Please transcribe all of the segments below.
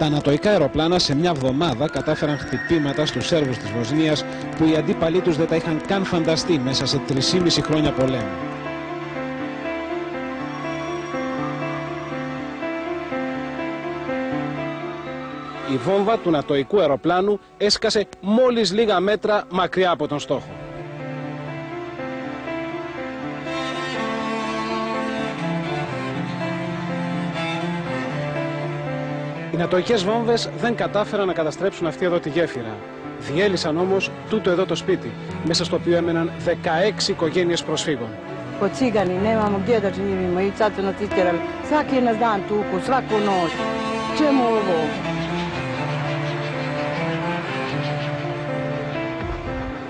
Τα ανατοϊκά αεροπλάνα σε μια εβδομάδα κατάφεραν χτυπήματα στους Σέρβους της Βοσνίας που οι αντίπαλοι τους δεν τα είχαν καν φανταστεί μέσα σε 3,5 χρόνια πολέμου. Η βόμβα του νατοϊκού αεροπλάνου έσκασε μόλις λίγα μέτρα μακριά από τον στόχο. Οι νατοϊκές βόμβες δεν κατάφεραν να καταστρέψουν αυτή εδώ τη γέφυρα. Διέλυσαν όμως τούτο εδώ το σπίτι, μέσα στο οποίο έμεναν 16 οικογένειες προσφύγων. Ko cigani, nemamo gdje da živimo i sad su nas istjerali. Svaki nas dan tuku, svaku noć. Čemu ovo?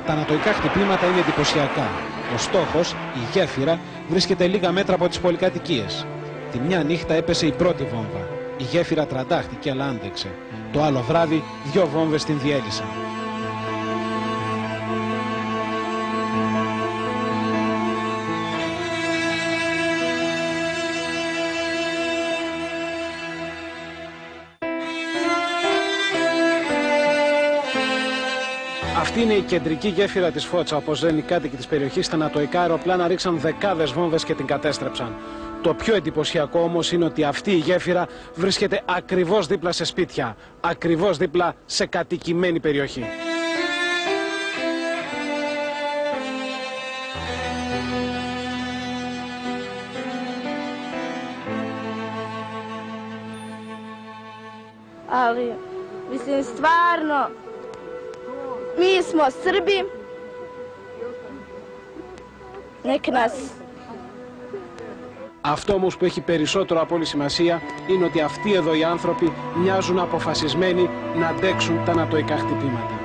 Τα ανατοϊκά χτυπήματα είναι εντυπωσιακά. Ο στόχος, η γέφυρα, βρίσκεται λίγα μέτρα από τις πολυκατοικίες. Τη μια νύχτα έπεσε η πρώτη βόμβα. Η γέφυρα τραντάχτηκε αλλά άντεξε. Το άλλο βράδυ 2 βόμβες την διέλυσαν. Αυτή είναι η κεντρική γέφυρα της Φώτσα, όπως λένε οι κάτοικοι της περιοχής. Τα ανατοϊκά αεροπλάνα ρίξαν δεκάδες βόμβες και την κατέστρεψαν. Το πιο εντυπωσιακό όμως είναι ότι αυτή η γέφυρα βρίσκεται ακριβώς δίπλα σε σπίτια, ακριβώς δίπλα σε κατοικημένη περιοχή. Ali, mislim, stvarno, mi smo Srbi, nek nas. Αυτό όμως που έχει περισσότερο από όλη σημασία είναι ότι αυτοί εδώ οι άνθρωποι μοιάζουν αποφασισμένοι να αντέξουν τα ανατοϊκά χτυπήματα.